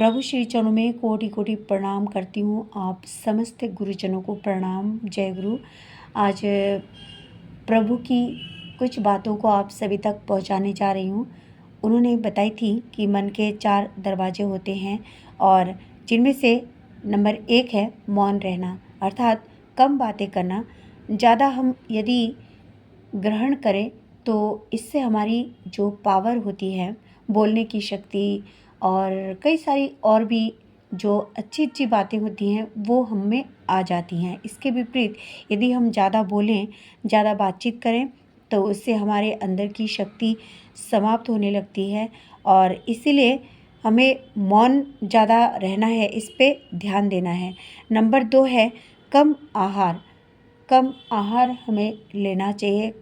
प्रभु श्री चरणों में कोटि कोटि प्रणाम करती हूँ। आप समस्त गुरुजनों को प्रणाम। जय गुरु। आज प्रभु की कुछ बातों को आप सभी तक पहुँचाने जा रही हूँ। उन्होंने बताई थी कि मन के 4 दरवाजे होते हैं और जिनमें से नंबर 1 है मौन रहना, अर्थात कम बातें करना। ज़्यादा हम यदि ग्रहण करें तो इससे हमारी जो पावर होती है, बोलने की शक्ति और कई सारी और भी जो अच्छी अच्छी बातें होती हैं वो हम में आ जाती हैं। इसके विपरीत यदि हम ज़्यादा बोलें, ध्यान बातचीत करें तो उससे हमारे अंदर की शक्ति समाप्त होने लगती है और इसीलिए हमें मौन ज़्यादा रहना है, इस पे ध्यान देना है। नंबर 2 है कम आहार। कम आहार हमें लेना चाहिए।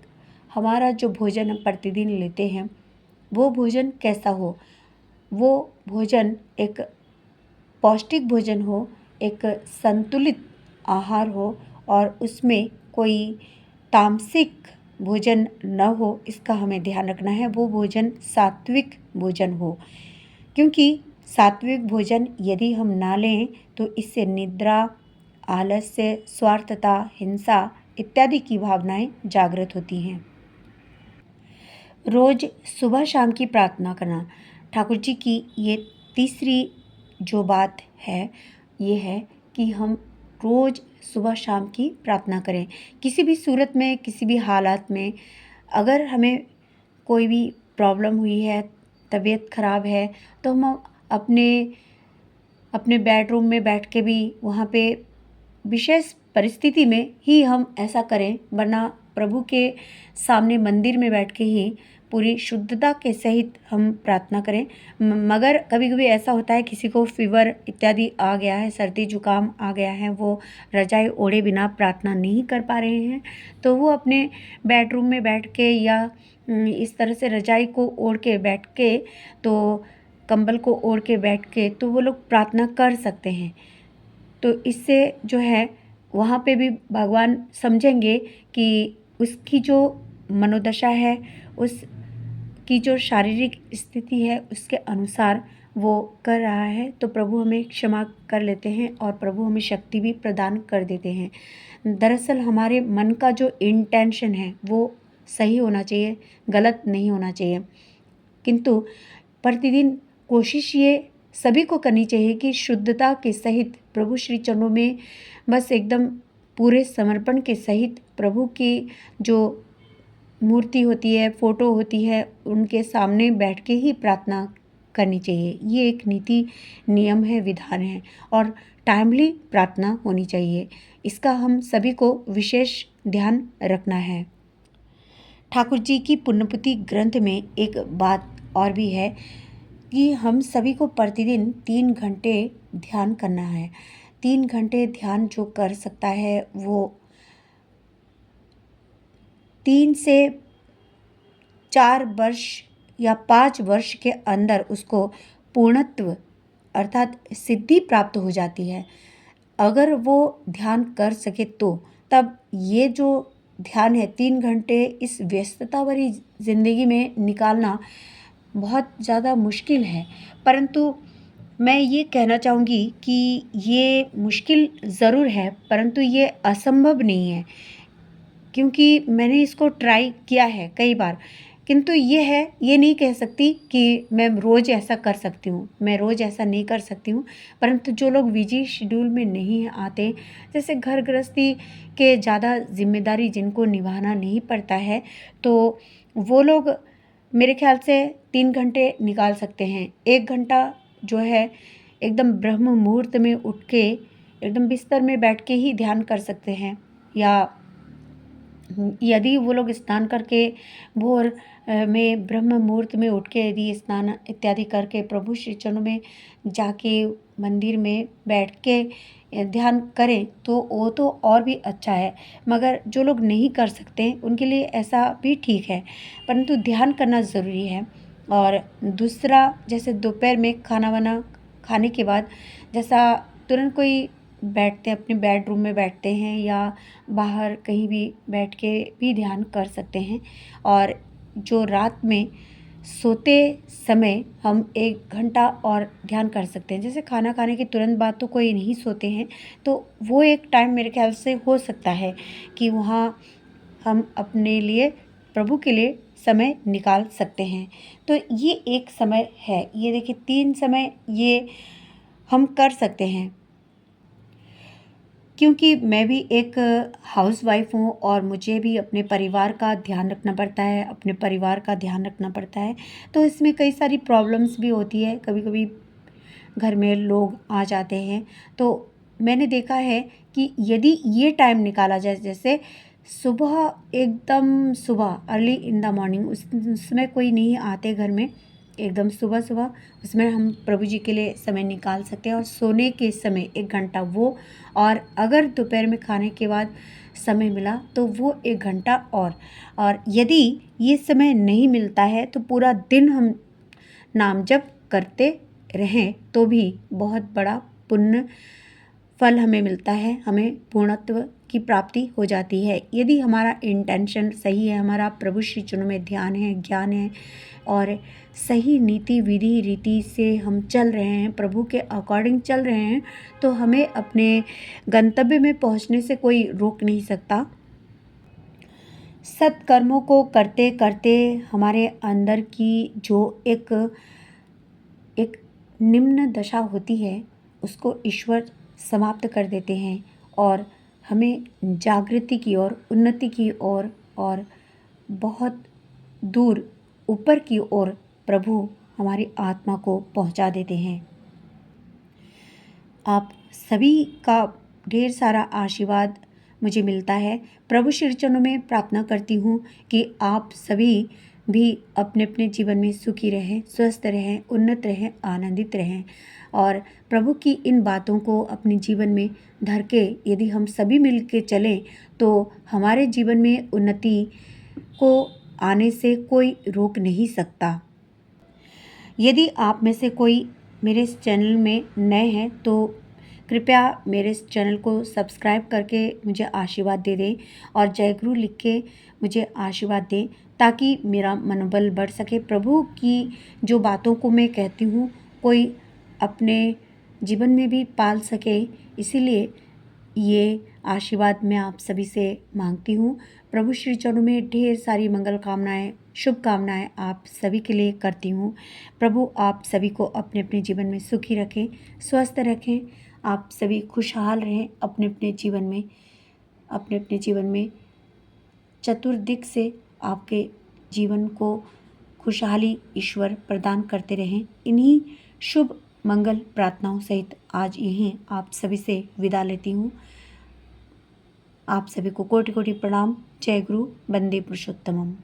हमारा जो भोजन हम प्रतिदिन लेते हैं वो भोजन कैसा हो, वो भोजन एक पौष्टिक भोजन हो, एक संतुलित आहार हो और उसमें कोई तामसिक भोजन न हो, इसका हमें ध्यान रखना है। वो भोजन सात्विक भोजन हो, क्योंकि सात्विक भोजन यदि हम ना लें तो इससे निद्रा, आलस्य, स्वार्थता, हिंसा इत्यादि की भावनाएं जागृत होती हैं। रोज़ सुबह शाम की प्रार्थना करना। ठाकुर जी की ये तीसरी जो बात है ये है कि हम रोज़ सुबह शाम की प्रार्थना करें। किसी भी सूरत में, किसी भी हालात में अगर हमें कोई भी प्रॉब्लम हुई है, तबीयत ख़राब है, तो हम अपने अपने बेडरूम में बैठ के भी वहाँ पे विशेष परिस्थिति में ही हम ऐसा करें, वरना प्रभु के सामने मंदिर में बैठ के ही पूरी शुद्धता के सहित हम प्रार्थना करें। मगर कभी कभी ऐसा होता है किसी को फीवर इत्यादि आ गया है, सर्दी जुकाम आ गया है, वो रजाई ओढ़े बिना प्रार्थना नहीं कर पा रहे हैं, तो वो अपने बेडरूम में बैठ के या इस तरह से रजाई को ओढ़ के बैठ के, तो कंबल को ओढ़ के बैठ के तो वो लोग प्रार्थना कर सकते हैं। तो इससे जो है वहाँ पे भी भगवान समझेंगे कि उसकी जो मनोदशा है, उसकी जो शारीरिक स्थिति है, उसके अनुसार वो कर रहा है, तो प्रभु हमें क्षमा कर लेते हैं और प्रभु हमें शक्ति भी प्रदान कर देते हैं। दरअसल हमारे मन का जो इंटेंशन है वो सही होना चाहिए, गलत नहीं होना चाहिए। किंतु प्रतिदिन कोशिश ये सभी को करनी चाहिए कि शुद्धता के सहित प्रभु श्री चरणों में बस एकदम पूरे समर्पण के सहित प्रभु की जो मूर्ति होती है, फ़ोटो होती है, उनके सामने बैठ के ही प्रार्थना करनी चाहिए। ये एक नीति नियम है, विधान है और टाइमली प्रार्थना होनी चाहिए। इसका हम सभी को विशेष ध्यान रखना है। ठाकुर जी की पुण्यपुति ग्रंथ में एक बात और भी है कि हम सभी को प्रतिदिन 3 घंटे ध्यान करना है। 3 घंटे ध्यान जो कर सकता है वो 3 से 4 वर्ष या 5 वर्ष के अंदर उसको पूर्णत्व अर्थात सिद्धि प्राप्त हो जाती है। अगर वो ध्यान कर सके तो तब ये जो ध्यान है 3 घंटे इस व्यस्तता भरी ज़िंदगी में निकालना बहुत ज़्यादा मुश्किल है, परंतु मैं ये कहना चाहूँगी कि ये मुश्किल ज़रूर है, परंतु ये असंभव नहीं है, क्योंकि मैंने इसको ट्राई किया है कई बार। किंतु ये नहीं कह सकती कि मैं रोज़ ऐसा कर सकती हूँ, मैं रोज़ ऐसा नहीं कर सकती हूँ। परंतु जो लोग बिजी शेड्यूल में नहीं आते, जैसे घर गृहस्थी के ज़्यादा जिम्मेदारी जिनको निभाना नहीं पड़ता है, तो वो लोग मेरे ख्याल से 3 घंटे निकाल सकते हैं। 1 घंटा जो है एकदम ब्रह्म मुहूर्त में उठ के एकदम बिस्तर में बैठ के ही ध्यान कर सकते हैं, या यदि वो लोग स्नान करके भोर में ब्रह्म मुहूर्त में उठ के यदि स्नान इत्यादि करके प्रभु श्री चरणों में जाके मंदिर में बैठ के ध्यान करें तो वो तो और भी अच्छा है। मगर जो लोग नहीं कर सकते उनके लिए ऐसा भी ठीक है, परंतु ध्यान करना ज़रूरी है। और दूसरा, जैसे दोपहर में खाना वाना खाने के बाद जैसा तुरंत कोई बैठते हैं, अपने बेडरूम में बैठते हैं या बाहर कहीं भी बैठ के भी ध्यान कर सकते हैं। और जो रात में सोते समय हम 1 घंटा और ध्यान कर सकते हैं। जैसे खाना खाने के तुरंत बाद तो कोई नहीं सोते हैं, तो वो एक टाइम मेरे ख्याल से हो सकता है कि वहाँ हम अपने लिए, प्रभु के लिए समय निकाल सकते हैं। तो ये एक समय है। ये देखिए 3 समय ये हम कर सकते हैं। क्योंकि मैं भी एक हाउसवाइफ़ हूँ और मुझे भी अपने परिवार का ध्यान रखना पड़ता है, अपने परिवार का ध्यान रखना पड़ता है। तो इसमें कई सारी प्रॉब्लम्स भी होती है, कभी-कभी घर में लोग आ जाते हैं। तो मैंने देखा है कि यदि ये टाइम निकाला जाए, जैसे सुबह, एकदम सुबह अर्ली इन द मॉर्निंग, उसमें कोई नहीं आते घर में, एकदम सुबह-सुबह उसमें हम प्रभु जी के लिए समय निकाल सकते हैं। और सोने के समय 1 घंटा वो, और अगर दोपहर में खाने के बाद समय मिला तो वो 1 घंटा और यदि ये समय नहीं मिलता है तो पूरा दिन हम नाम जप करते रहें तो भी बहुत बड़ा पुण्य फल हमें मिलता है, हमें पूर्णत्व की प्राप्ति हो जाती है। यदि हमारा इंटेंशन सही है, हमारा प्रभु श्री चरणों में ध्यान है, ज्ञान है और सही नीति विधि रीति से हम चल रहे हैं, प्रभु के अकॉर्डिंग चल रहे हैं, तो हमें अपने गंतव्य में पहुंचने से कोई रोक नहीं सकता। सत्कर्मों को करते करते हमारे अंदर की जो एक निम्न दशा होती है उसको ईश्वर समाप्त कर देते हैं और हमें जागृति की ओर, उन्नति की ओर और बहुत दूर ऊपर की ओर प्रभु हमारी आत्मा को पहुंचा देते हैं। आप सभी का ढेर सारा आशीर्वाद मुझे मिलता है। प्रभु श्री चरणों में प्रार्थना करती हूँ कि आप सभी भी अपने अपने जीवन में सुखी रहें, स्वस्थ रहें, उन्नत रहें, आनंदित रहें और प्रभु की इन बातों को अपने जीवन में धर के यदि हम सभी मिल के चलें तो हमारे जीवन में उन्नति को आने से कोई रोक नहीं सकता। यदि आप में से कोई मेरे इस चैनल में नए हैं तो कृपया मेरे इस चैनल को सब्सक्राइब करके मुझे आशीर्वाद दे दें और जय गुरु लिख के मुझे आशीर्वाद दें ताकि मेरा मनोबल बढ़ सके। प्रभु की जो बातों को मैं कहती हूँ कोई अपने जीवन में भी पाल सके, इसीलिए ये आशीर्वाद मैं आप सभी से मांगती हूँ। प्रभु श्री चरणों में ढेर सारी मंगल कामनाएँ, शुभकामनाएँ आप सभी के लिए करती हूँ। प्रभु आप सभी को अपने अपने जीवन में सुखी रखें, स्वस्थ रखें, आप सभी खुशहाल रहें अपने अपने जीवन में चतुर्दिक से आपके जीवन को खुशहाली ईश्वर प्रदान करते रहें। इन्हीं शुभ मंगल प्रार्थनाओं सहित आज यहीं आप सभी से विदा लेती हूँ। आप सभी को कोटि कोटि प्रणाम। जय गुरु, वंदे पुरुषोत्तमम।